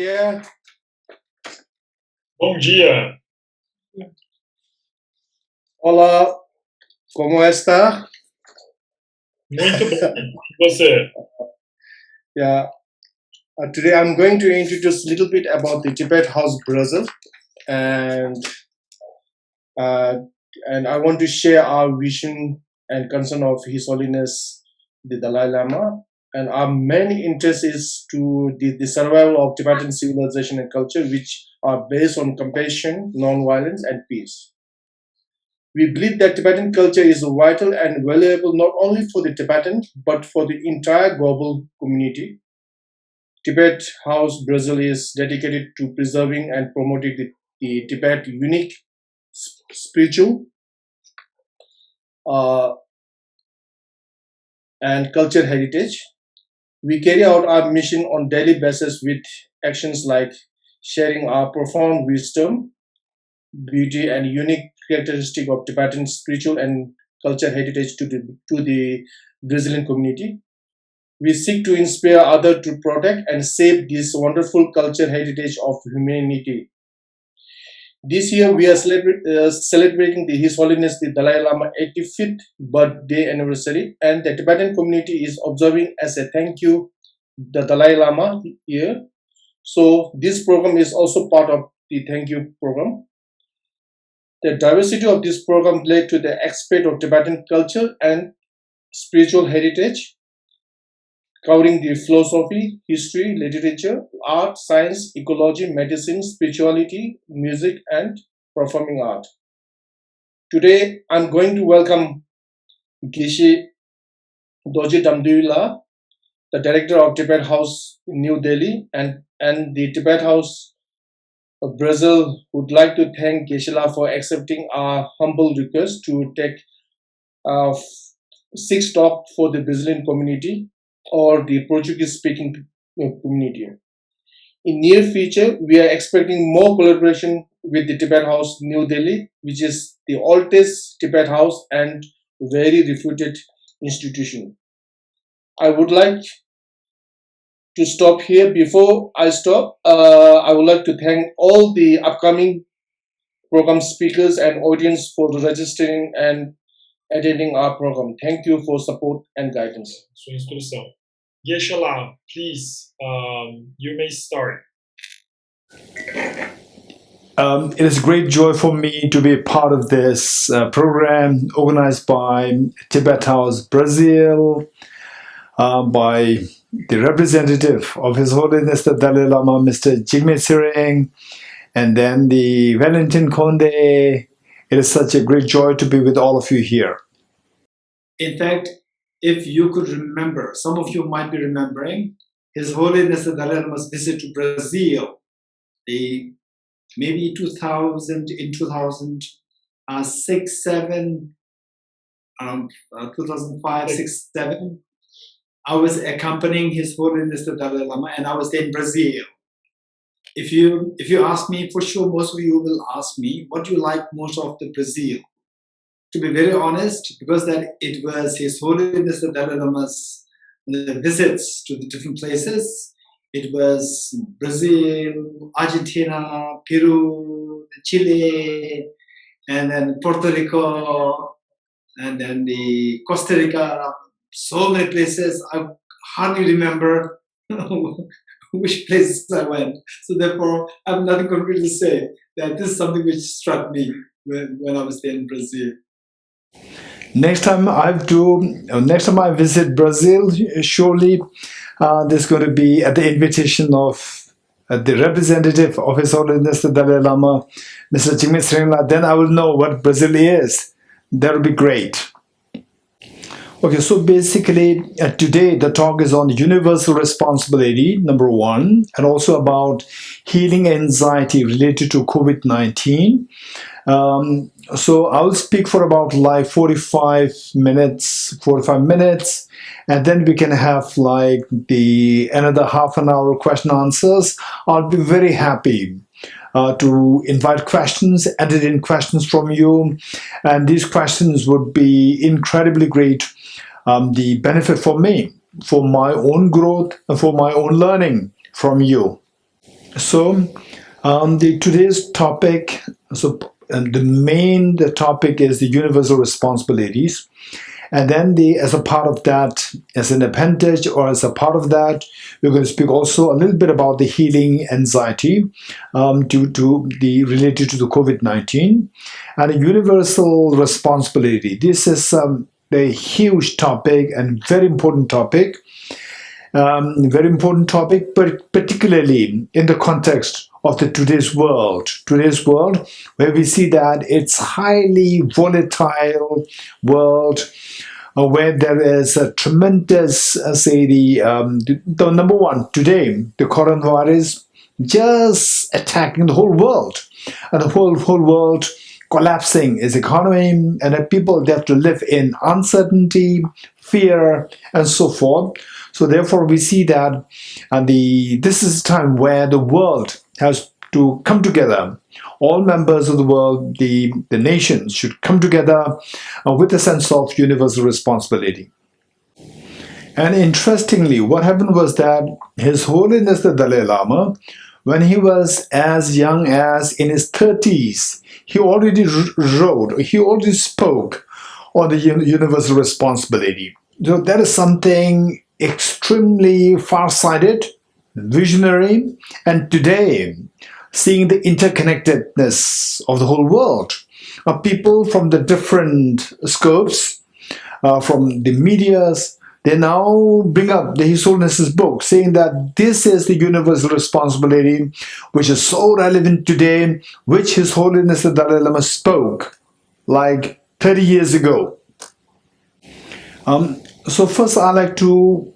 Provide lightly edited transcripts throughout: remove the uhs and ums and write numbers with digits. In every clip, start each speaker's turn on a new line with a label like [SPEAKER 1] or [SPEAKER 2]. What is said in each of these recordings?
[SPEAKER 1] dia.
[SPEAKER 2] Bom dia.
[SPEAKER 1] Olá, como está?
[SPEAKER 2] Muito bem. E você?
[SPEAKER 1] Yeah. Today I'm going to introduce a little bit about the Tibet House Brazil, and I want to share our vision and concern of His Holiness the Dalai Lama. And our main interest is to the survival of Tibetan civilization and culture, which are based on compassion, non-violence, and peace. We believe that Tibetan culture is vital and valuable not only for the Tibetan, but for the entire global community. Tibet House Brazil is dedicated to preserving and promoting the Tibet unique spiritual and cultural heritage. We carry out our mission on daily basis with actions like sharing our profound wisdom, beauty, and unique characteristic of Tibetan spiritual and cultural heritage to the Brazilian community. We seek to inspire others to protect and save this wonderful cultural heritage of humanity. This year, we are celebrating His Holiness the Dalai Lama 85th birthday anniversary, and the Tibetan community is observing as a thank you the Dalai Lama year. So this program is also part of the thank you program. The diversity of this program led to the aspect of Tibetan culture and spiritual heritage, covering the philosophy, history, literature, art, science, ecology, medicine, spirituality, music, and performing art. Today, I'm going to welcome Geshe Dorji Damdul, the director of Tibet House in New Delhi, and the Tibet House of Brazil would like to thank Geshe for accepting our humble request to take 6 talks for the Brazilian community or the Portuguese speaking community. In near future, we are expecting more collaboration with the Tibet House New Delhi, which is the oldest Tibet house and very reputed institution. I would like to stop here. Before I stop, I would like to thank all the upcoming program speakers and audience for registering and attending our program. Thank you for support and guidance.
[SPEAKER 2] Sua instrução. Geshe, please, you may start.
[SPEAKER 3] It is a great joy for me to be part of this program organized by Tibet House Brazil, by the representative of His Holiness the Dalai Lama, Mr. Jigme Tsering, and then the Valentin Conde. It is such a great joy to be with all of you here.
[SPEAKER 4] In fact, if you could remember, some of you might be remembering, His Holiness the Dalai Lama's visit to Brazil, maybe 2006, 7, 2005, 6, 7. I was accompanying His Holiness the Dalai Lama, and I was there in Brazil. If you ask me, for sure, most of you will ask me, what do you like most of the Brazil? To be very honest, because that it was His Holiness the Dalai Lama's visits to the different places. It was Brazil, Argentina, Peru, Chile, and then Puerto Rico, and then the Costa Rica. So many places. I hardly remember which places I went. So therefore, I have nothing concrete to say. That this is something which struck me when I was there in Brazil.
[SPEAKER 3] Next time I visit Brazil, surely there's going to be at the invitation of the representative of His Holiness the Dalai Lama, Mr. Jigme Tsering. Then I will know what Brazil is. That will be great. Okay, so basically today the talk is on universal responsibility, number 1, and also about healing anxiety related to COVID-19. So I'll speak for about like 45 minutes, and then we can have like another half an hour question answers. I'll be very happy to invite questions, edit in questions from you, and these questions would be incredibly great. The benefit for me, for my own growth, and for my own learning from you. So, today's topic, the topic is the universal responsibilities. And then as a part of that, as an appendage or as a part of that, we're going to speak also a little bit about the healing anxiety due to related to the COVID-19 and a universal responsibility. This is a huge topic and very important topic. But particularly in the context of today's world, where we see that it's highly volatile world, where there is a tremendous, the number one today, the coronavirus just attacking the whole world, and the whole world collapsing its economy, and the people they have to live in uncertainty, fear, and so forth. So therefore, we see that, this is a time where the world has to come together. All members of the world, the nations, should come together with a sense of universal responsibility. And interestingly, what happened was that His Holiness the Dalai Lama, when he was as young as in his 30s, he already spoke on the universal responsibility. So that is something extremely far-sighted, visionary, and today, seeing the interconnectedness of the whole world, people from the different scopes, from the medias, they now bring up the His Holiness's book, saying that this is the universal responsibility which is so relevant today, which His Holiness the Dalai Lama spoke like 30 years ago. So first I'd like to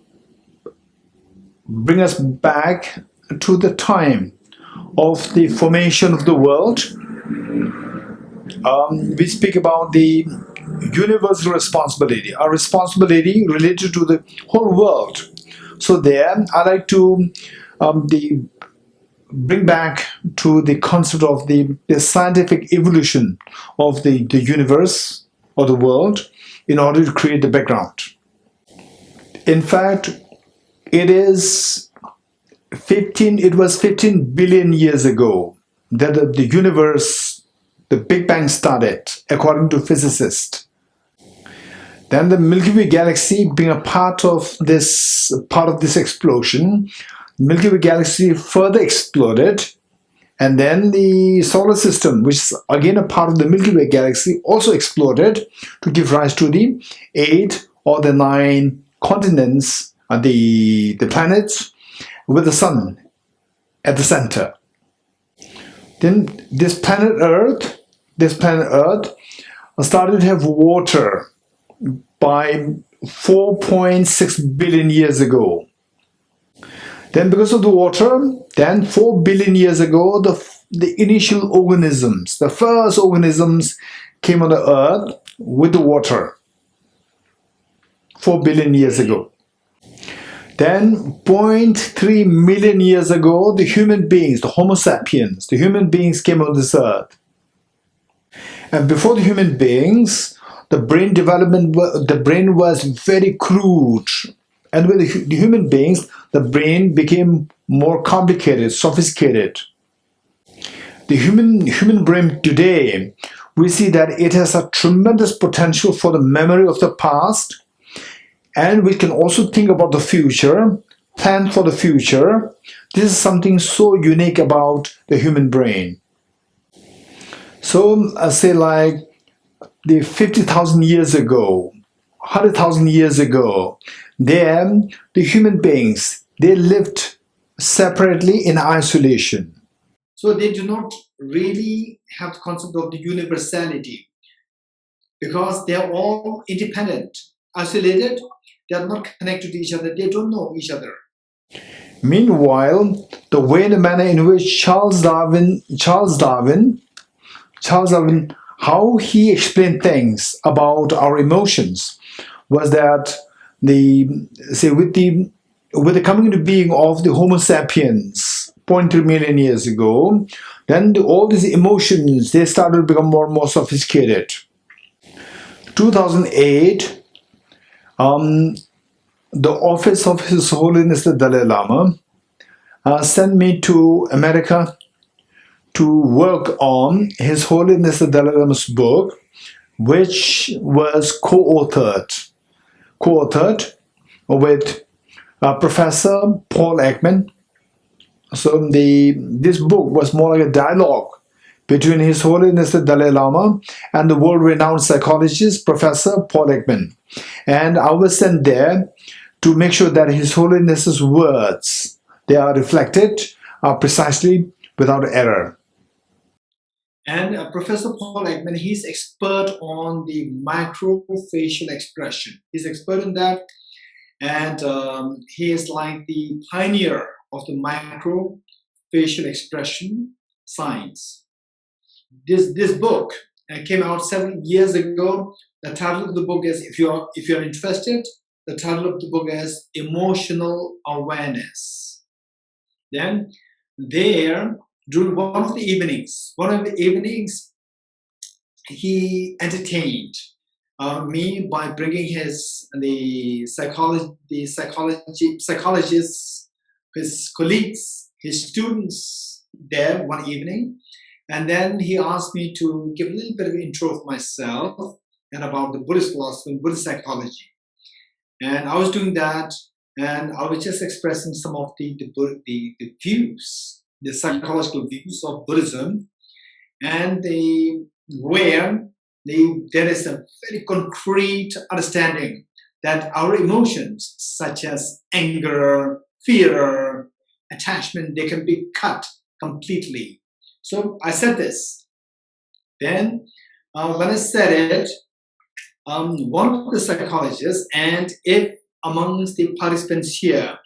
[SPEAKER 3] bring us back to the time of the formation of the world. We speak about the universal responsibility, a responsibility related to the whole world. So there, I like to bring back to the concept of the scientific evolution of the universe or the world in order to create the background. In fact, it was 15 billion years ago that the universe, the Big Bang started, according to physicists. Then the Milky Way galaxy being a part of this explosion, the Milky Way galaxy further exploded, and then the solar system, which is again a part of the Milky Way galaxy, also exploded to give rise to the 8 or the 9 continents, the planets, with the sun at the center. Then this planet Earth started to have water by 4.6 billion years ago. Then because of the water, then 4 billion years ago, the initial organisms, the first organisms came on the Earth with the water. 4 billion years ago. Then 0.3 million years ago, the human beings, the Homo sapiens, the human beings came on this earth. And before the human beings, the brain was very crude. And with the human beings, the brain became more complicated, sophisticated. The human brain today, we see that it has a tremendous potential for the memory of the past, and we can also think about the future, plan for the future. This is something so unique about the human brain. So I say like the 50,000 years ago, 100,000 years ago, the human beings, they lived separately in isolation.
[SPEAKER 4] So they do not really have the concept of the universality because they are all independent, isolated. They are not connected to each other. They don't know each other.
[SPEAKER 3] Meanwhile, the way and the manner in which Charles Darwin, how he explained things about our emotions was that with the coming into being of the Homo sapiens 0.3 million years ago, then all these emotions, they started to become more and more sophisticated. 2008, the office of His Holiness the Dalai Lama sent me to America to work on His Holiness the Dalai Lama's book, which was co-authored with Professor Paul Ekman. So this book was more like a dialogue between His Holiness the Dalai Lama and the world-renowned psychologist Professor Paul Ekman. And I was sent there to make sure that His Holiness's words, they are reflected precisely without error.
[SPEAKER 4] And Professor Paul Ekman, he's expert on the microfacial expression. He's expert in that, and he is like the pioneer of the microfacial expression science. This book came out 7 years ago. The title of the book is, if you're interested, the title of the book is Emotional Awareness. Then there, during one of the evenings, he entertained me by bringing the psychologists, his colleagues, his students there one evening, and then he asked me to give a little bit of an intro of myself and about the Buddhist philosophy and Buddhist psychology. And I was doing that, and I was just expressing some of the views, the psychological views of Buddhism, and there is a very concrete understanding that our emotions, such as anger, fear, attachment, they can be cut completely. So I said this. Then when I said it, one of the psychologists, and if amongst the participants here,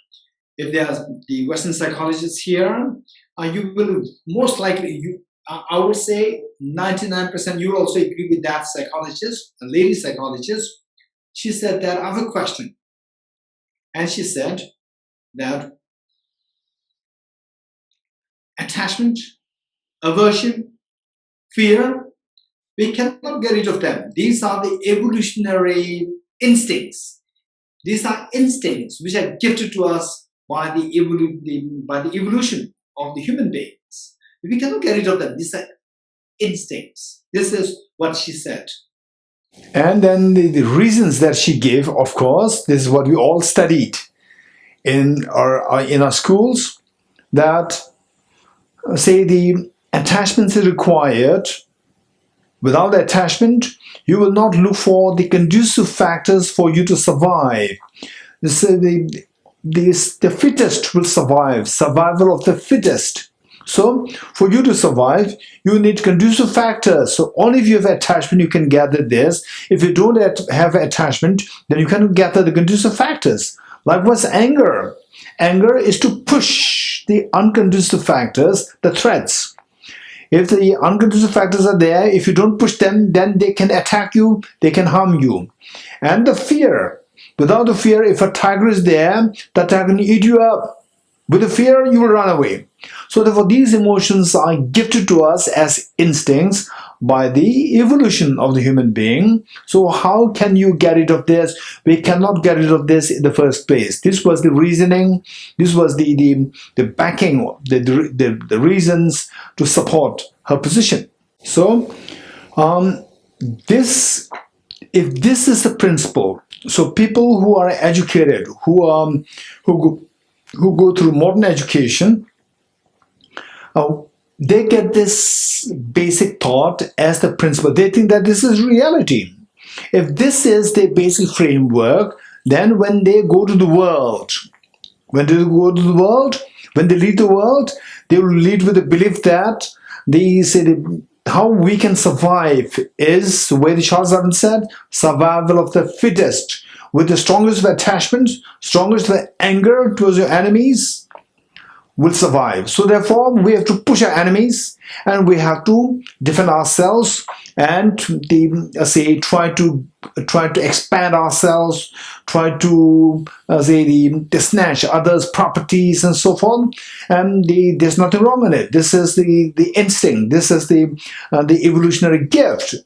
[SPEAKER 4] if there are the Western psychologists here, you will most likely, I would say 99%, you will also agree with that psychologist, a lady psychologist. She said that I have a question. And she said that attachment, aversion, fear, we cannot get rid of them. These are the evolutionary instincts. These are instincts which are gifted to us by the evolution of the human beings. We cannot get rid of them. These are instincts. This is what she said.
[SPEAKER 3] And then the reasons that she gave, of course, this is what we all studied in our schools, that say the attachment is required. Without attachment, you will not look for the conducive factors for you to survive. The fittest will survive, survival of the fittest. So, for you to survive, you need conducive factors. So, only if you have attachment, you can gather this. If you don't have attachment, then you cannot gather the conducive factors. Likewise, anger. Anger is to push the unconducive factors, the threats. If the unconducive factors are there, if you don't push them, then they can attack you, they can harm you. And the fear. Without the fear, if a tiger is there, the tiger can eat you up. With the fear, you will run away. So therefore, these emotions are gifted to us as instincts by the evolution of the human being. So how can you get rid of this? We cannot get rid of this in the first place. This was the reasoning. This was the backing, the reasons to support her position. So if this is the principle, so people who are educated, who go through modern education, they get this basic thought as the principle. They think that this is reality. If this is the basic framework, then when they go to the world, when they lead the world, they will lead with the belief that how we can survive is, the way the Charles Darwin said, survival of the fittest. With the strongest of attachment, strongest of anger towards your enemies, will survive. So therefore, we have to push our enemies, and we have to defend ourselves, and try to expand ourselves, try to snatch others' properties and so forth. And there's nothing wrong in it. This is the instinct. This is the evolutionary gift.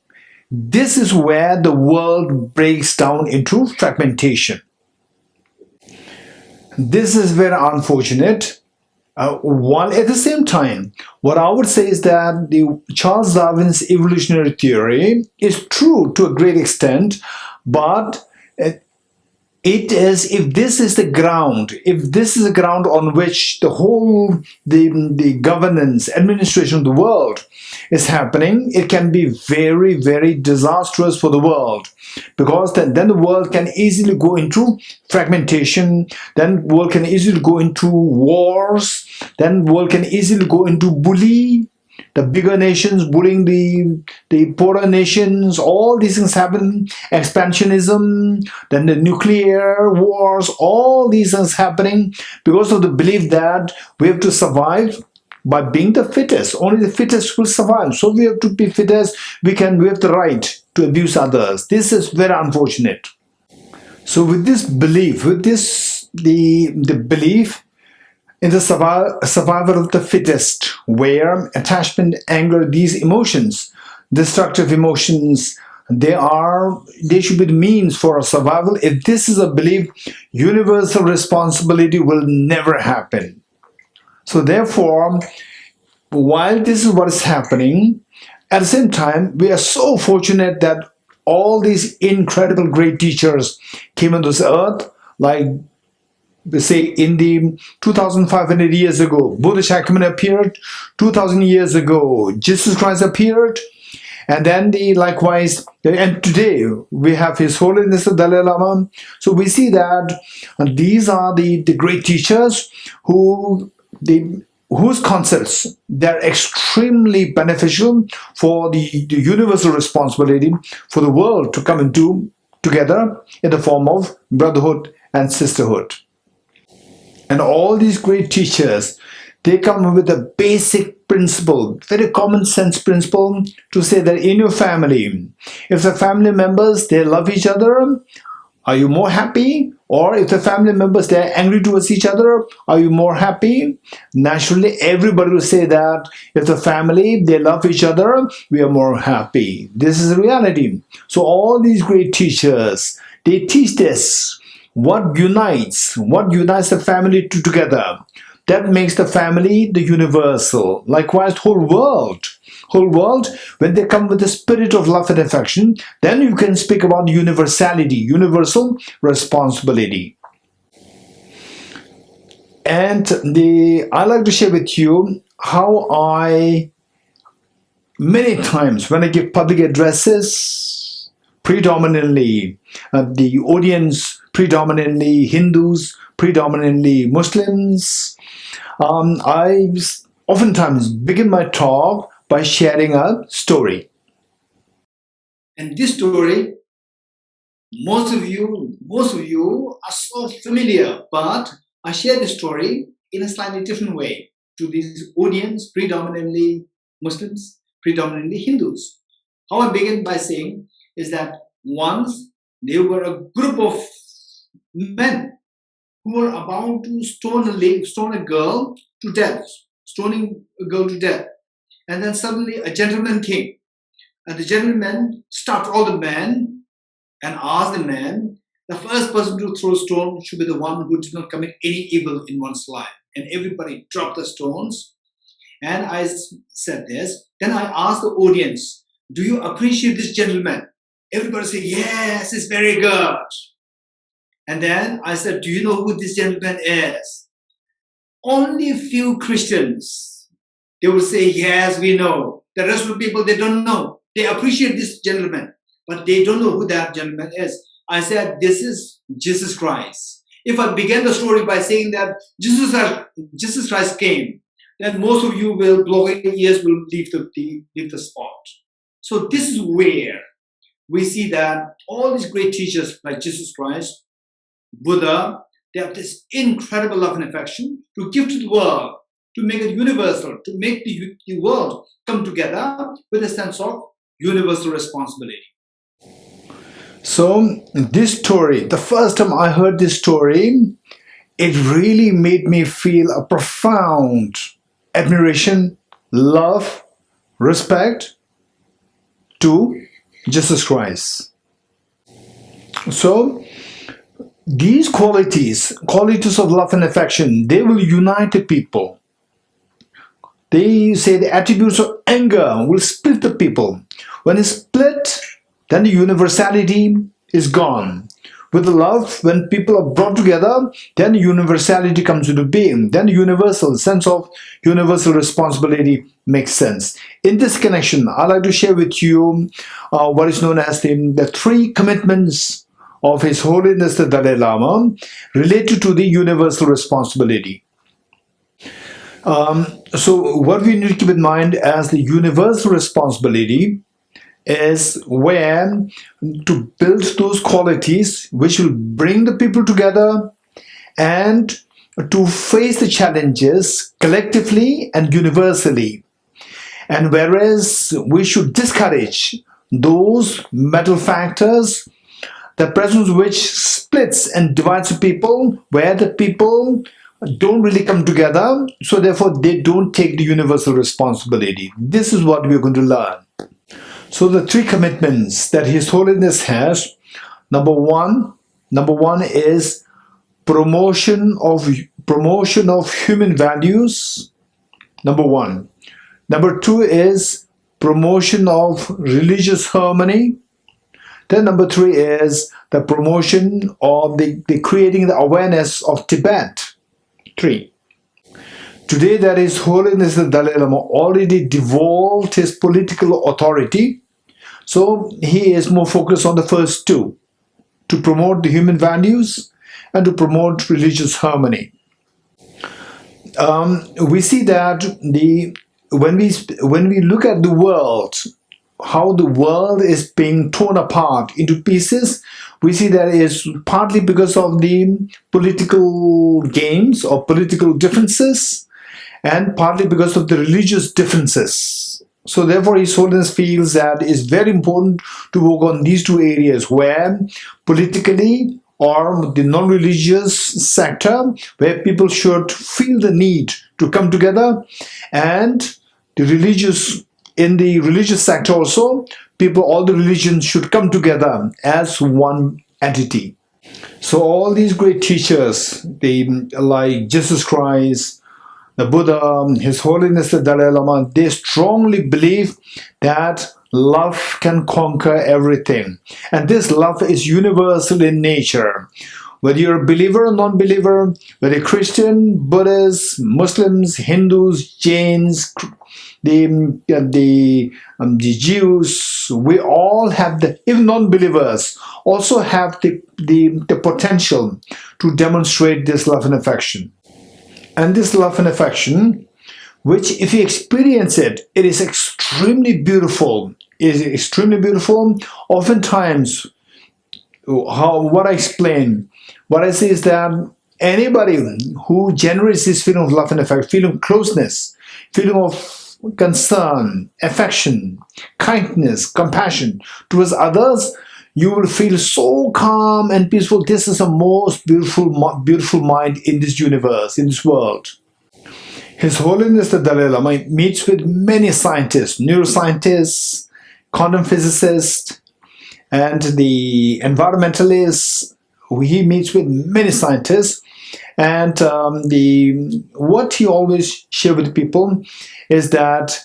[SPEAKER 3] This is where the world breaks down into fragmentation. This is very unfortunate. While at the same time, what I would say is that the Charles Darwin's evolutionary theory is true to a great extent, but it is, if this is the ground, if this is the ground on which the whole the governance, administration of the world is happening, it can be very, very disastrous for the world, because then the world can easily go into fragmentation, then world can easily go into wars, then world can easily go into bully the bigger nations bullying the poorer nations. All these things happen. Expansionism, then the nuclear wars, all these things happening because of the belief that we have to survive by being the fittest. Only the fittest will survive. So we have to be fittest. We have the right to abuse others. This is very unfortunate. So with this belief, with this the belief in the survival of the fittest, where attachment, anger, these emotions, destructive emotions, they should be the means for our survival. If this is a belief, universal responsibility will never happen. So therefore, while this is what is happening, at the same time, we are so fortunate that all these incredible great teachers came on this earth, like say in the 2,500 years ago, Buddha Shakyamuni appeared. 2,000 years ago, Jesus Christ appeared. And then likewise, and today we have His Holiness the Dalai Lama. So we see that these are the great teachers whose concepts, they're extremely beneficial for the universal responsibility for the world to come into together in the form of brotherhood and sisterhood. And all these great teachers, they come with a basic principle, very common sense principle, to say that in your family, if the family members, they love each other, are you more happy? Or if the family members, they're angry towards each other, are you more happy? Naturally, everybody will say that if the family, they love each other, we are more happy. This is the reality. So all these great teachers, they teach this. What unites the family together? That makes the family the universal. Likewise, whole world, when they come with the spirit of love and affection, then you can speak about universality, universal responsibility. And I like to share with you how many times when I give public addresses, predominantly the audience, predominantly Hindus, predominantly Muslims, I oftentimes begin my talk by sharing a story.
[SPEAKER 4] And this story, most of you are so familiar, but I share the story in a slightly different way to this audience, predominantly Muslims, predominantly Hindus. How I begin by saying is that once there were a group of men who were about to stone a girl to death, stoning a girl to death. And then suddenly a gentleman came. And the gentleman stopped all the men and asked the man, the first person to throw a stone should be the one who did not commit any evil in one's life. And everybody dropped the stones. And I said this. Then I asked the audience, do you appreciate this gentleman? Everybody said, yes, it's very good. And then I said, do you know who this gentleman is? Only a few Christians, they will say, yes, we know. The rest of the people, they don't know. They appreciate this gentleman, but they don't know who that gentleman is. I said, this is Jesus Christ. If I began the story by saying that Jesus Christ came, then most of you will blow your ears, will leave the spot. So this is where we see that all these great teachers like Jesus Christ, Buddha, they have this incredible love and affection to give to the world, to make it universal, to make the world come together with a sense of universal responsibility.
[SPEAKER 3] So this story, the first time I heard this story, it really made me feel a profound admiration, love, respect to Jesus Christ. So these qualities of love and affection, they will unite the people. They say the attributes of anger will split the people. When it's split, then the universality is gone. With love, when people are brought together, then the universality comes into being. Then the universal sense of universal responsibility makes sense. In this connection, I'd like to share with you what is known as the three commitments of His Holiness the Dalai Lama related to the universal responsibility. So what we need to keep in mind as the universal responsibility is where to build those qualities which will bring the people together and to face the challenges collectively and universally. And whereas we should discourage those mental factors, the presence which splits and divides the people, where the people don't really come together, so therefore they don't take the universal responsibility. This is what we're going to learn. So the three commitments that His Holiness has, number one is promotion of human values. Number one. Number two is promotion of religious harmony. Then number three is the promotion of the creating the awareness of Tibet. 3. Today, that His Holiness the Dalai Lama already devolved his political authority, so he is more focused on the first two, to promote the human values and to promote religious harmony. We see that when we look at the world, how the world is being torn apart into pieces, we see that is partly because of the political games or political differences, and partly because of the religious differences. So therefore His Holiness feels that it's very important to work on these two areas, where politically or the non-religious sector, where people should feel the need to come together, and in the religious sector also, all the religions should come together as one entity. So all these great teachers, like Jesus Christ, the Buddha, His Holiness the Dalai Lama, they strongly believe that love can conquer everything. And this love is universal in nature. Whether you're a believer or non-believer, whether you're Christian, Buddhists, Muslims, Hindus, Jains, the Jews, we all have even non-believers also have the potential to demonstrate this love and affection. And this love and affection, which if you experience it, it is extremely beautiful. It is extremely beautiful. Oftentimes, what I say is that anybody who generates this feeling of love and affection, feeling of closeness, feeling of concern, affection, kindness, compassion towards others, you will feel so calm and peaceful. This is the most beautiful mind in this universe, in this world. His Holiness the Dalai Lama meets with many scientists, neuroscientists, quantum physicists, and the environmentalists. He meets with many scientists, and what he always shares with people is that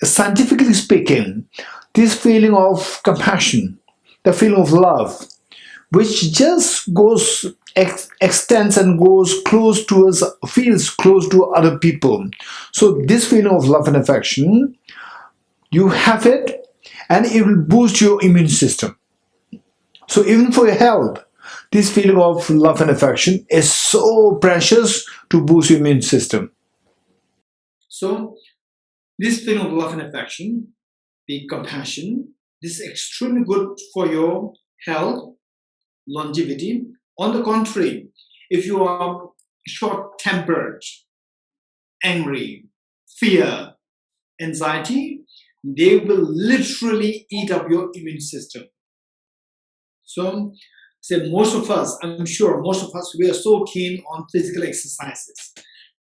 [SPEAKER 3] scientifically speaking, this feeling of compassion, the feeling of love, which just extends and goes close to us, feels close to other people. So this feeling of love and affection, you have it, and it will boost your immune system. So even for your health, this feeling of love and affection is so precious to boost your immune system. So this feeling of love and affection, the compassion, this is extremely good for your health, longevity. On the contrary, if you are short-tempered, angry, fear, anxiety, they will literally eat up your immune system. So, most of us, I'm sure most of us, we are so keen on physical exercises.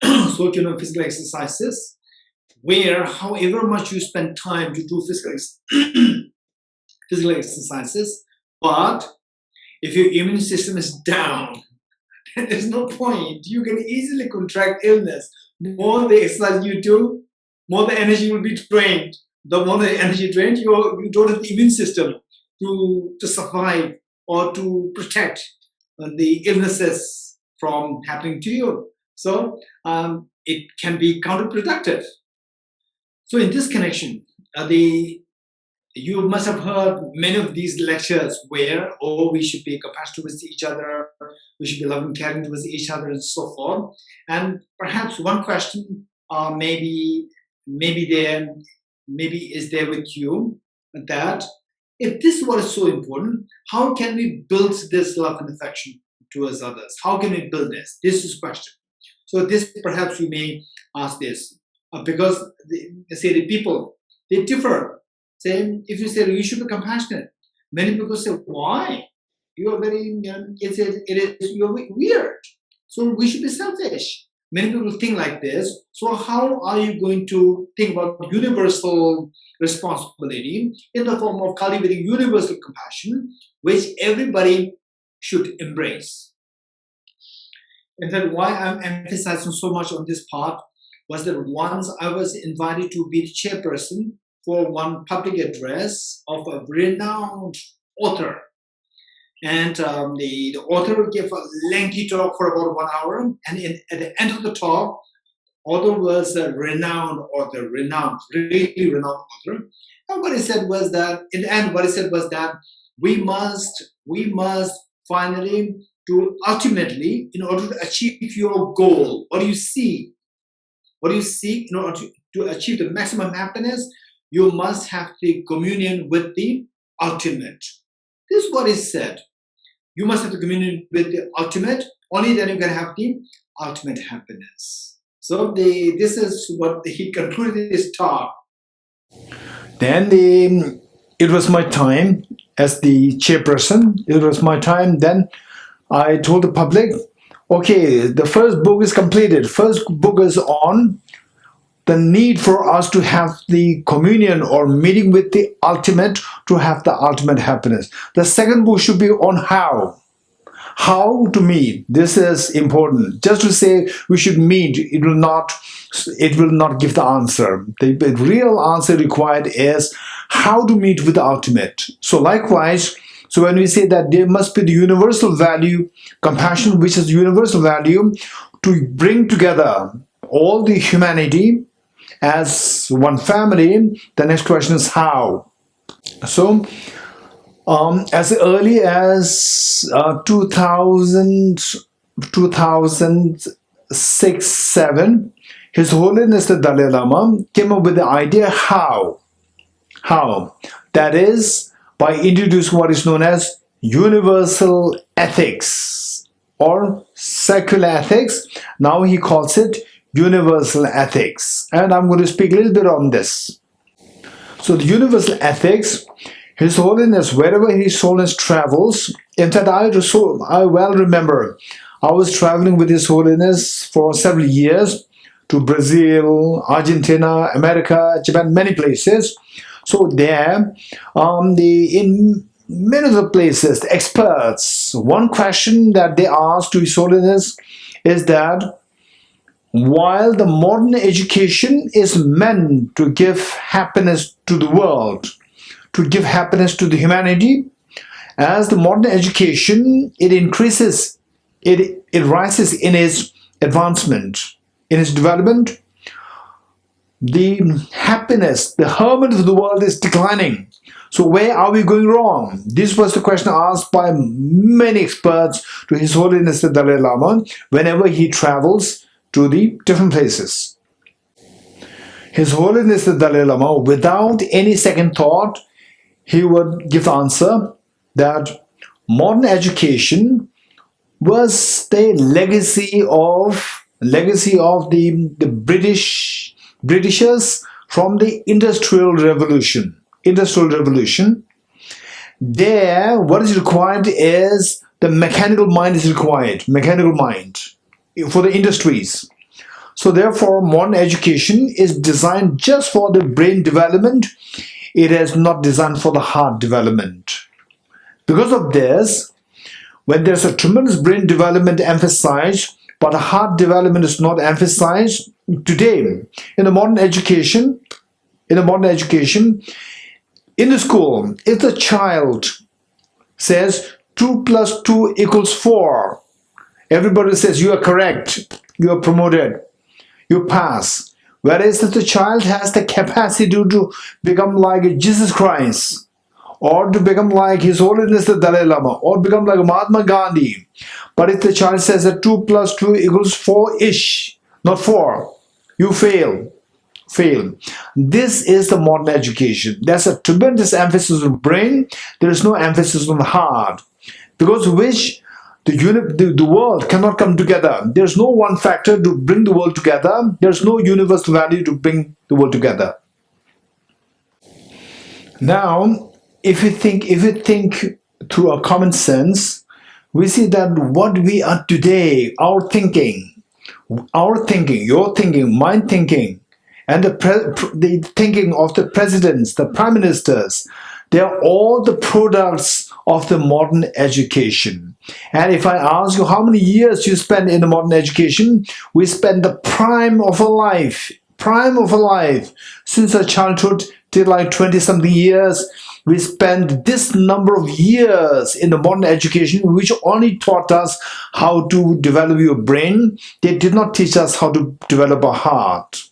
[SPEAKER 3] So keen on physical exercises, where however much you spend time to do physical exercises, but if your immune system is down, then there's no point. You can easily contract illness. More the exercise you do,
[SPEAKER 4] more the energy will be drained. The more the energy drained, you don't have the immune system to survive or to protect the illnesses from happening to you. So it can be counterproductive. So in this connection, you must have heard many of these lectures where, we should be compassionate towards each other, we should be loving, caring towards each other, and so forth. And perhaps one question maybe is there with you, that if this is what is so important, how can we build this love and affection towards others? How can we build this? This is question. So this, perhaps you may ask this, because the people, they differ. Say, if you say you should be compassionate, many people say, why? You are very, you're weird. So we should be selfish. Many people think like this. So how are you going to think about universal responsibility in the form of cultivating universal compassion, which everybody should embrace? And then why I'm emphasizing so much on this part was that once I was invited to be the chairperson for one public address of a renowned author. And the author gave a lengthy talk for about 1 hour. And at the end of the talk, author was a renowned author, really renowned author. And what he said was that, in the end, we must finally, ultimately, in order to achieve your goal, what do you seek? In order to achieve the maximum happiness, you must have the communion with the ultimate. This is what is said. You must have the communion with the ultimate. Only then you can have the ultimate happiness. So this is what he concluded his talk.
[SPEAKER 3] Then it was my time as the chairperson. It was my time. Then I told the public, okay, the first book is completed. First book is on the need for us to have the communion or meeting with the ultimate to have the ultimate happiness. The second book should be on how to meet. This is important. Just to say we should meet, it will not give the answer. The real answer required is how to meet with the ultimate. So likewise, so when we say that there must be the universal value, compassion, which is universal value, to bring together all the humanity as one family, the next question is how. So as early as 2006-07, His Holiness the Dalai Lama came up with the idea how. That is by introducing what is known as universal ethics or secular ethics. Now he calls it universal ethics, and I'm going to speak a little bit on this. So the universal ethics, His Holiness, wherever His Holiness travels, in fact I well remember I was traveling with His Holiness for several years to Brazil, Argentina, America, Japan, many places. So there, in many of the places, the experts, one question that they asked to His Holiness is that while the modern education is meant to give happiness to the world, to give happiness to the humanity, as the modern education, it increases, it rises in its advancement, in its development, the happiness, the harmony of the world is declining. So where are we going wrong? This was the question asked by many experts to His Holiness the Dalai Lama whenever he travels to the different places. His Holiness the Dalai Lama, without any second thought, he would give the answer that modern education was the legacy of the Britishers from the Industrial Revolution. There, what is required is the mechanical mind is required, mechanical mind for the industries. So therefore, modern education is designed just for the brain development. It is not designed for the heart development. Because of this, when there's a tremendous brain development emphasized, but heart development is not emphasized, today in a modern education, in the school, if the child says 2 plus 2 equals 4, everybody says you are correct, you are promoted, you pass. Whereas if the child has the capacity to become like Jesus Christ, or to become like His Holiness the Dalai Lama, or become like Mahatma Gandhi, but if the child says that 2 plus 2 equals 4-ish, not 4, you fail. This is the modern education. There's a tremendous emphasis on brain. There is no emphasis on the heart, because which the world cannot come together. There's no one factor to bring the world together. There's no universal value to bring the world together. Now, if we think through our common sense, we see that what we are today, our thinking, your thinking, my thinking, and the thinking of the presidents, the prime ministers, they are all the products of the modern education. And if I ask you how many years you spend in the modern education, we spend the prime of a life, since our childhood till like 20-something years. We spend this number of years in the modern education, which only taught us how to develop your brain. They did not teach us how to develop a heart.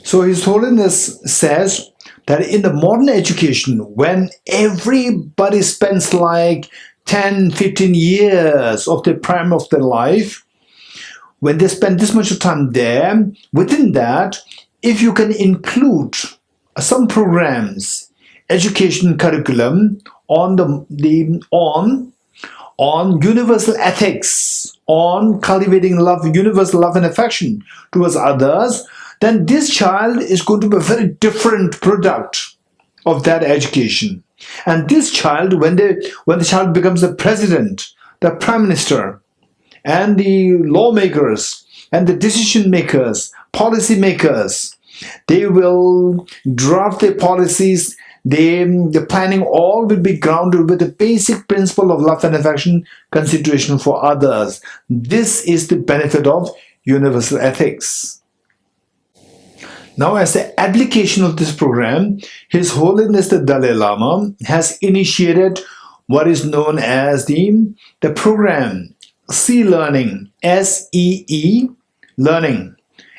[SPEAKER 3] So His Holiness says that in the modern education, when everybody spends like 10, 15 years of the prime of their life, when they spend this much of time there, within that, if you can include some programs, education curriculum on on universal ethics, on cultivating love, universal love and affection towards others, then this child is going to be a very different product of that education. And this child, when the child becomes the president, the prime minister, and the lawmakers, and the decision makers, policy makers, they will draft their policies. The planning all will be grounded with the basic principle of love and affection, consideration for others. This is the benefit of universal ethics. Now, as the application of this program, His Holiness the Dalai Lama has initiated what is known as the program SEE Learning, SEE Learning,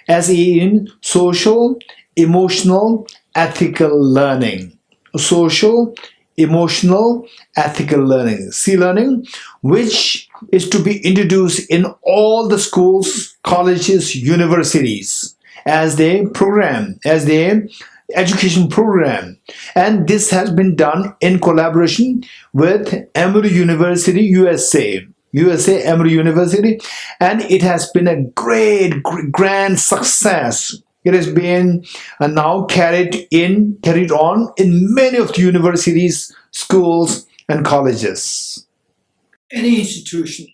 [SPEAKER 3] SE in Social, Emotional, Ethical Learning. Social, Emotional, Ethical Learning, SEE Learning, which is to be introduced in all the schools, colleges, universities as their education program. And this has been done in collaboration with Emory University, USA, Emory University, and it has been a grand success. It has been now carried on in many of the universities, schools, and colleges.
[SPEAKER 4] Any institution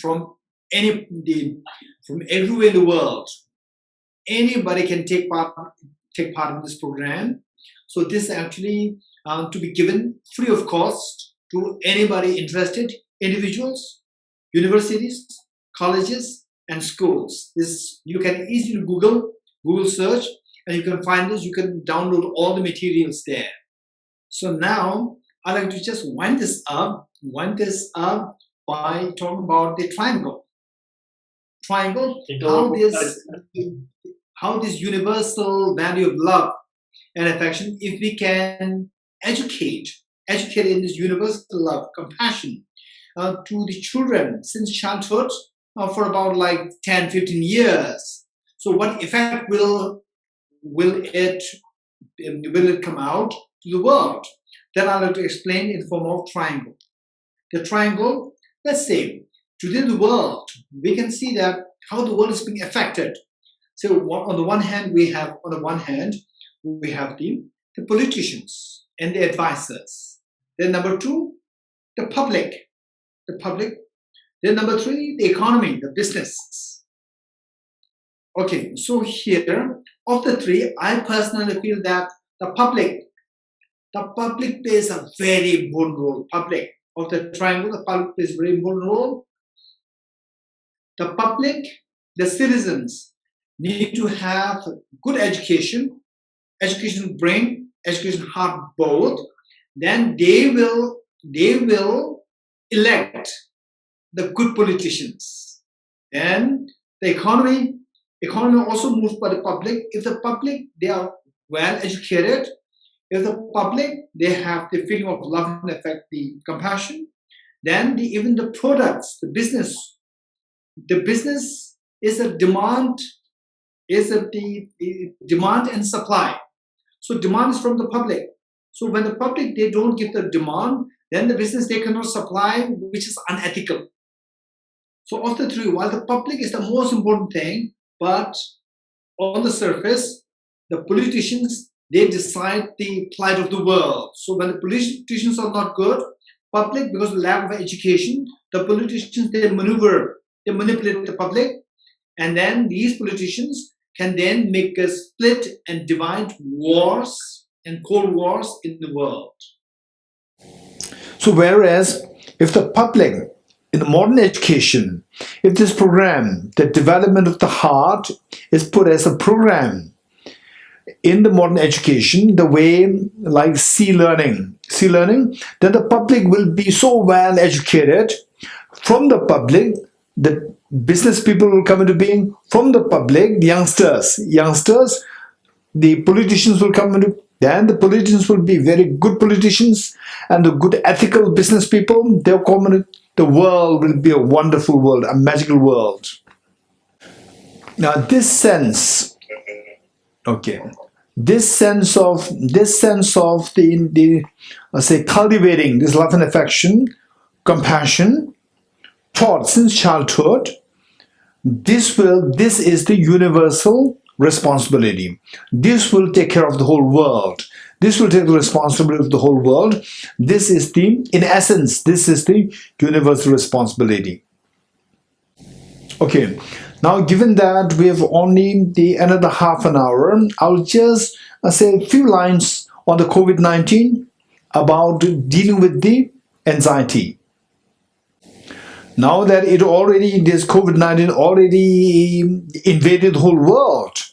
[SPEAKER 4] from everywhere in the world, anybody can take part in this program. So this is actually to be given free of cost to anybody interested, individuals, universities, colleges, and schools. This you can easily Google search, and you can find this. You can download all the materials there. So now I'd like to just wind this up by talking about the triangle. How this universal value of love and affection, if we can educate in this universal love, compassion to the children since childhood for about like 10, 15 years. So what effect will it come out to the world? Then I'll have to explain in the form of triangle. The triangle, let's say, today the world, we can see that how the world is being affected. So on the one hand, we have the politicians and the advisors. Then number two, the public. Then number three, the economy, the business. Okay, so here, of the three, I personally feel that the public plays a very important role. Public of the triangle, the public plays a very important role. The public, the citizens, need to have good education, education brain, education heart both, then they will elect the good politicians. And the economy also moves by the public. If the public, they are well educated, if the public, they have the feeling of love and affect, the compassion, then even the products, the business is a demand, the demand and supply. So demand is from the public. So when the public, they don't give the demand, then the business, they cannot supply, which is unethical. So of the three, while the public is the most important thing, but on the surface, the politicians, they decide the plight of the world. So when the politicians are not good, public, because of lack of education, the politicians, they manipulate the public, and then these politicians can then make a split and divide wars and cold wars in the world.
[SPEAKER 3] So whereas if the public in the modern education, if this program, the development of the heart, is put as a program in the modern education, the way like C-learning, then the public will be so well educated. From the public, the business people will come into being. From the public, the youngsters, the politicians will come into. Then the politicians will be very good politicians, and the good ethical business people, they'll come into. The world will be a wonderful world, a magical world. Now, this sense of the say cultivating this love and affection, compassion, taught since childhood, this is the universal responsibility. This will take care of the whole world. This will take the responsibility of the whole world. This is in essence, this is the universal responsibility. Okay, now given that we have only another half an hour, I'll just say a few lines on the COVID-19 about dealing with the anxiety. Now that this COVID-19 already invaded the whole world,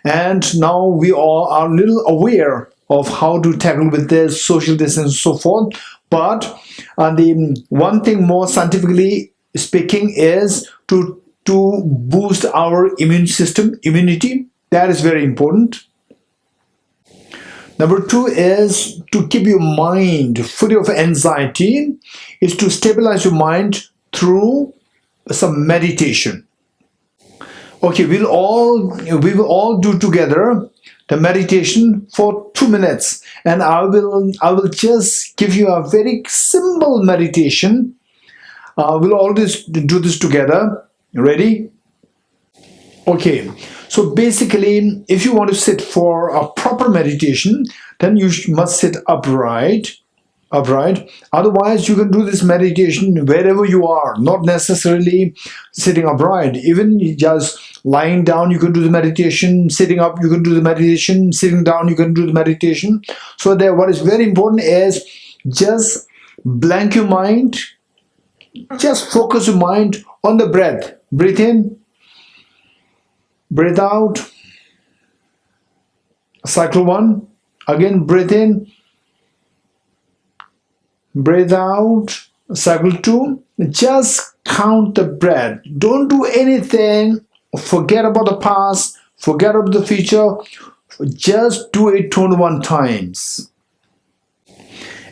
[SPEAKER 3] and now we all are a little aware of how to tackle with this social distance and so forth. But the one thing more scientifically speaking is to boost our immunity. That is very important. Number two is to keep your mind free of anxiety, is to stabilize your mind through some meditation. Okay, we will all do together the meditation for 2 minutes, and I will just give you a very simple meditation. We'll all do this together. Ready? Okay. So basically, if you want to sit for a proper meditation, then you must sit upright. Otherwise, you can do this meditation wherever you are, not necessarily sitting upright. Even just lying down, you can do the meditation. Sitting up, you can do the meditation. Sitting down, you can do the meditation. So what is very important is just blank your mind. Just focus your mind on the breath. Breathe in, breathe out. Cycle 1. Again, breathe in, breathe out. Cycle 2. Just count the breath. Don't do anything. Forget about the past. Forget about the future. Just do it 21 times.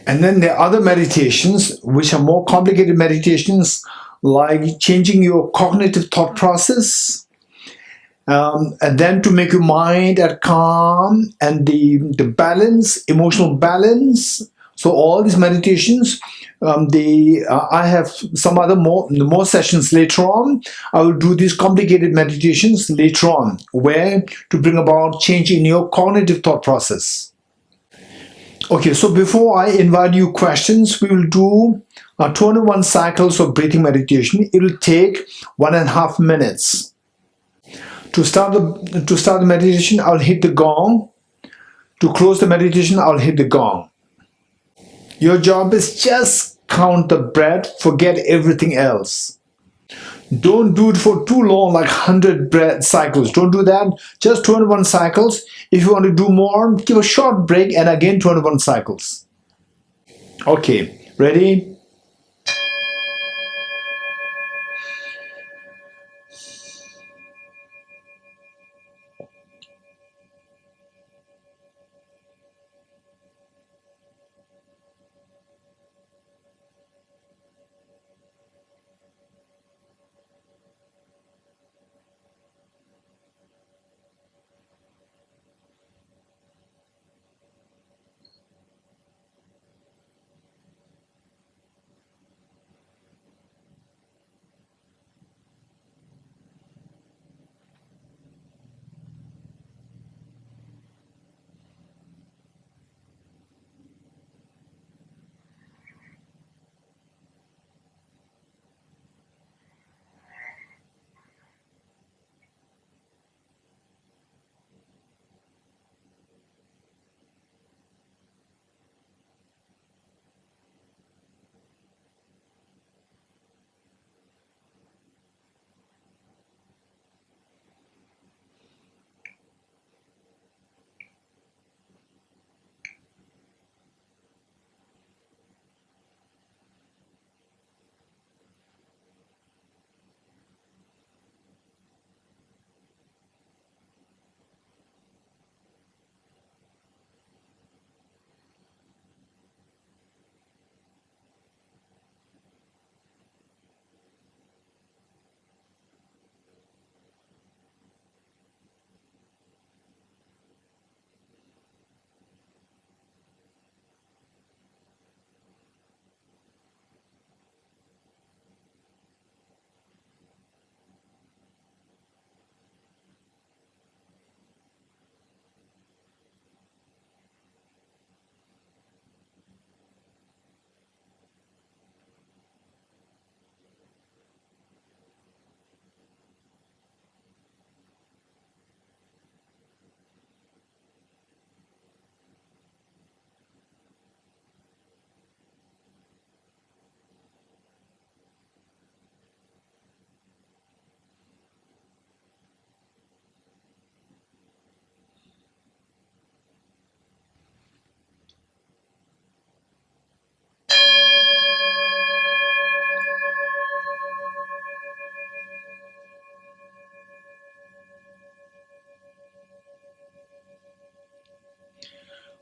[SPEAKER 3] And then there are other meditations which are more complicated meditations, like changing your cognitive thought process, and then to make your mind at calm and the balance, emotional balance. So all these meditations, I have some other more sessions later on. I will do these complicated meditations later on, where to bring about change in your cognitive thought process. Okay, so before I invite you questions, we will do 21 cycles of breathing meditation. It will take 1.5 minutes. To start the meditation, I'll hit the gong. To close the meditation, I'll hit the gong. Your job is just count the breath, forget everything else. Don't do it for too long, like 100 breath cycles. Don't do that. Just 21 cycles. If you want to do more, give a short break and again 21 cycles. Okay, ready?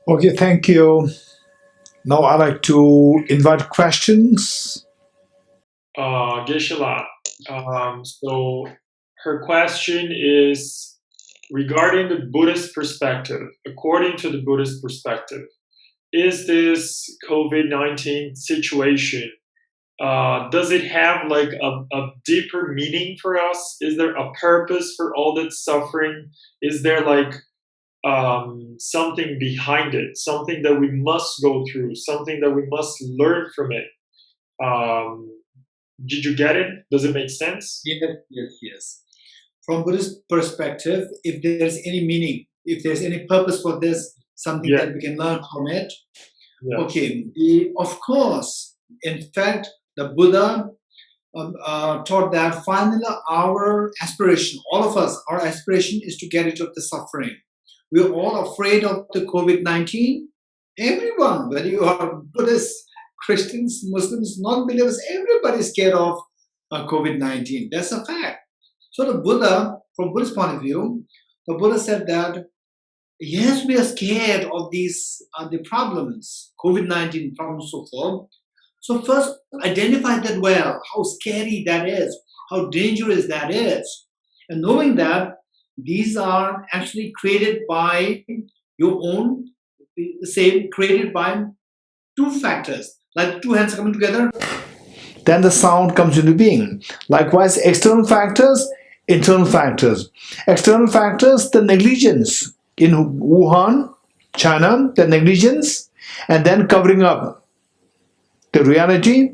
[SPEAKER 3] Okay, thank you. Now I'd like to invite questions.
[SPEAKER 2] Geshe, so her question is regarding the Buddhist perspective. According to the Buddhist perspective, is this COVID-19 situation, does it have like a deeper meaning for us? Is there a purpose for all that suffering? Is there like something behind it, something that we must go through, something that we must learn from it? Did you get it? Does it make sense?
[SPEAKER 4] Yes. From Buddhist perspective, if there's any meaning, if there's any purpose for this, something that we can learn from it.
[SPEAKER 2] Yeah.
[SPEAKER 4] Okay, of course, in fact, the Buddha taught that finally our aspiration, all of us, our aspiration is to get rid of the suffering. We're all afraid of the COVID-19. Everyone, whether you are Buddhists, Christians, Muslims, non-believers, everybody's scared of COVID-19. That's a fact. So the Buddha, from Buddhist point of view, the Buddha said that, yes, we are scared of these the problems, COVID-19 problems, so forth. So first, identify that well, how scary that is, how dangerous that is. And knowing that these are actually created by your own, created by two factors, like two hands coming together.
[SPEAKER 3] Then the sound comes into being. Likewise, external factors, internal factors. External factors, the negligence. In Wuhan, China, the negligence, and then covering up the reality,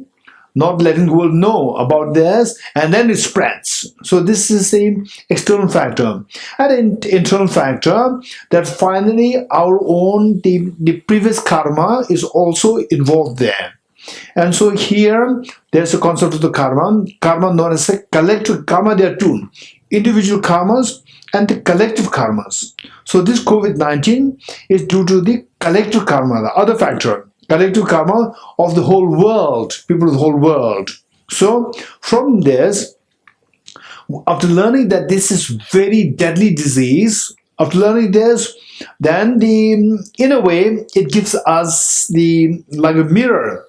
[SPEAKER 3] not letting the world know about this, and then it spreads. So this is the external factor. And internal factor, that finally our own, the previous karma is also involved there. And so here, there's a concept of the karma. Karma known as a collective karma. There are two, individual karmas and the collective karmas. So this COVID-19 is due to the collective karma, the other factor, collective karma of the whole world, people of the whole world. So from this, after learning that this is very deadly disease, after learning this, then in a way, it gives us like a mirror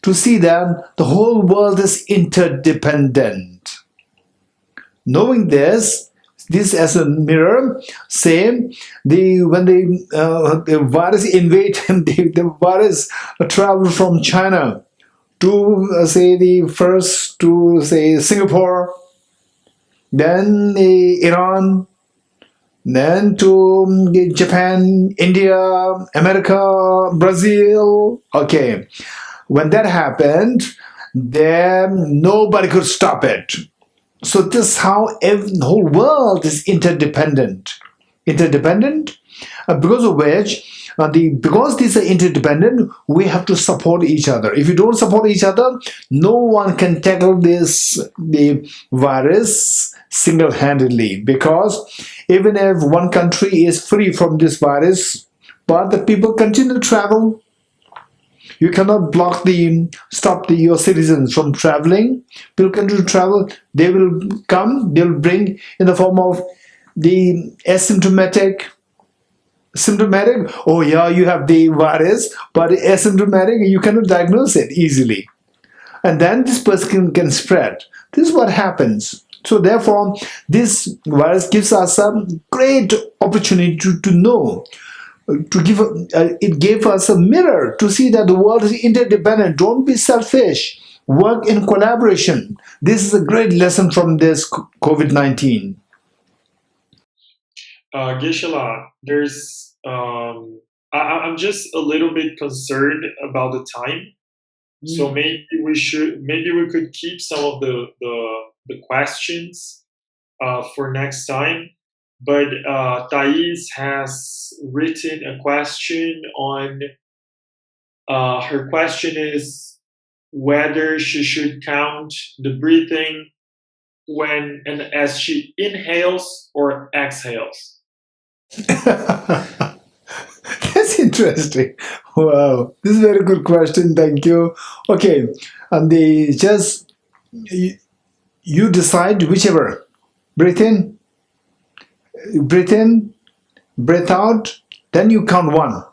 [SPEAKER 3] to see that the whole world is interdependent. Knowing this as a mirror, say when the virus invade, the virus traveled from China to say Singapore, then Iran, then to Japan, India, America, Brazil. Okay, when that happened, then nobody could stop it. So this is how the whole world is interdependent. Because of which, because these are interdependent, we have to support each other. If you don't support each other, no one can tackle the virus single-handedly. Because even if one country is free from this virus, but the people continue to travel, you cannot stop your citizens from traveling. People continue to travel. They will come. They will bring in the form of the symptomatic. Oh yeah, you have the virus, but asymptomatic, you cannot diagnose it easily, and then this person can spread. This is what happens. So therefore, this virus gives us a great opportunity to know. It gave us a mirror to see that the world is interdependent. Don't be selfish. Work in collaboration. This is a great lesson from this COVID-19.
[SPEAKER 2] Geshe, I'm just a little bit concerned about the time. So maybe we could keep some of the questions for next time. But Thais has written a question on, her question is whether she should count the breathing as she inhales or exhales.
[SPEAKER 3] That's interesting. Wow, this is a very good question. Thank you. Okay, and you decide whichever. Breathe in, breathe out, then you count one.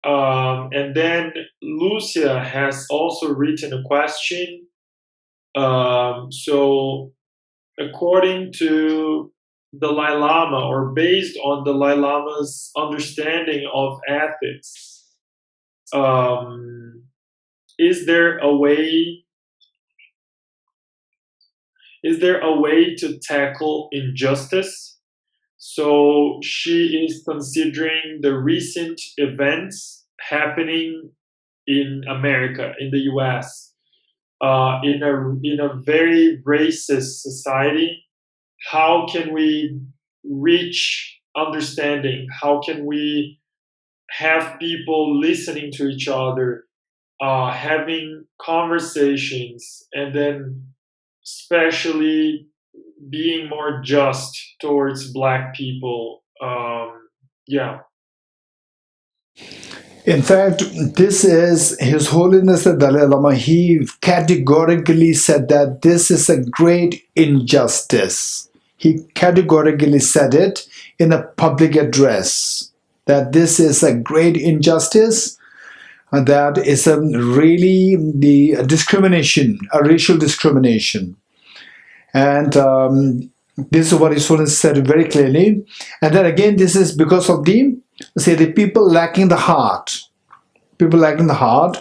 [SPEAKER 2] And then Lucia has also written a question. So according to the Dalai Lama, or based on the Dalai Lama's understanding of ethics, is there a way to tackle injustice? So she is considering the recent events happening in America, in the US, in a very racist society. How can we reach understanding? How can we have people listening to each other, having conversations, and then especially being more just towards Black people? Yeah.
[SPEAKER 3] In fact, this is His Holiness the Dalai Lama. He categorically said that this is a great injustice. He categorically said it in a public address, that this is a great injustice, and that is really the discrimination, a racial discrimination. And this is what His Holiness said very clearly. And then again, this is because of the people lacking the heart. People lacking the heart.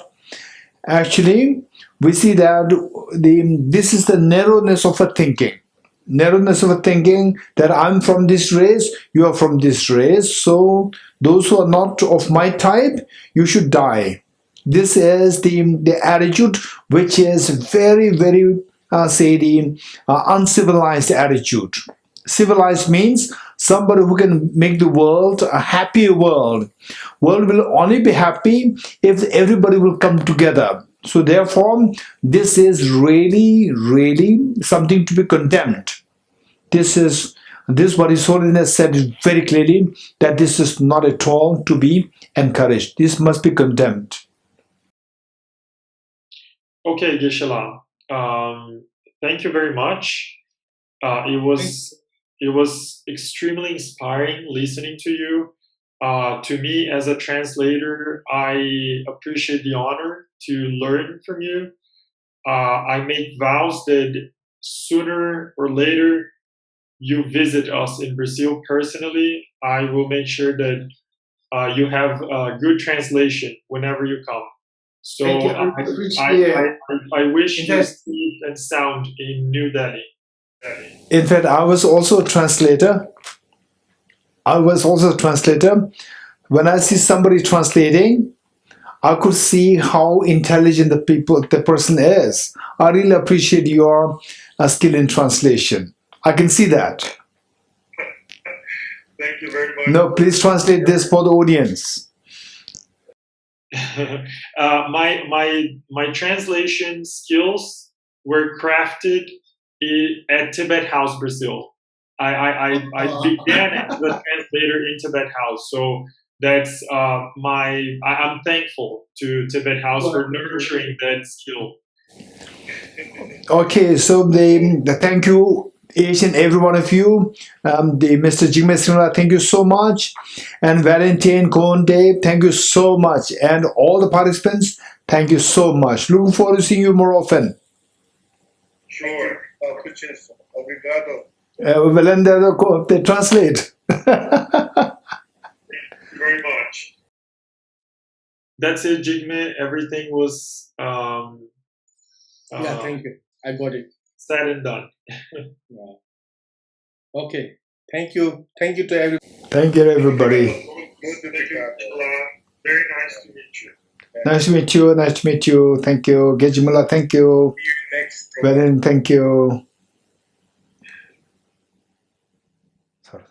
[SPEAKER 3] Actually, we see that this is the narrowness of a thinking. Narrowness of a thinking that I'm from this race, you are from this race, so those who are not of my type, you should die. This is the attitude which is very, very, uncivilized attitude. Civilized means somebody who can make the world a happier world. World will only be happy if everybody will come together. So therefore, this is really, really something to be condemned. This what His Holiness said very clearly, that this is not at all to be encouraged. This must be condemned.
[SPEAKER 2] Okay, Geshe. Thank you very much. It was extremely inspiring listening to you. To me, as a translator, I appreciate the honor to learn from you. I make vows that sooner or later you visit us in Brazil personally. I will make sure that you have a good translation whenever you come. So
[SPEAKER 4] Thank you.
[SPEAKER 2] I wish you speak and sound in New Delhi.
[SPEAKER 3] In fact, I was also a translator. When I see somebody translating, I could see how intelligent the person is. I really appreciate your skill in translation. I can see that.
[SPEAKER 2] Thank you very much.
[SPEAKER 3] No, please translate this for the audience.
[SPEAKER 2] My translation skills were crafted at Tibet House, Brazil. I began as a translator in Tibet House, so that's I'm thankful to Tibet House for nurturing that skill.
[SPEAKER 3] Okay, so the thank you each and every one of you. The Mr. Jigme Singla, thank you so much, and Valentine Conde, thank you so much, and all the participants, thank you so much. Looking forward to seeing you more often.
[SPEAKER 5] Sure. Obrigado.
[SPEAKER 3] Well, they translate.
[SPEAKER 2] Thank you very much. That's it, Jigme. Everything was
[SPEAKER 1] Yeah, thank you. I got it.
[SPEAKER 2] said and done.
[SPEAKER 1] Yeah. Okay. Thank you. Thank you to everyone.
[SPEAKER 3] Thank you, everybody.
[SPEAKER 2] Very nice to meet you.
[SPEAKER 3] Nice to meet you. Nice to meet you. Thank you. Gejimula, thank you.
[SPEAKER 5] See you next.
[SPEAKER 3] Valen, thank you. Sorry.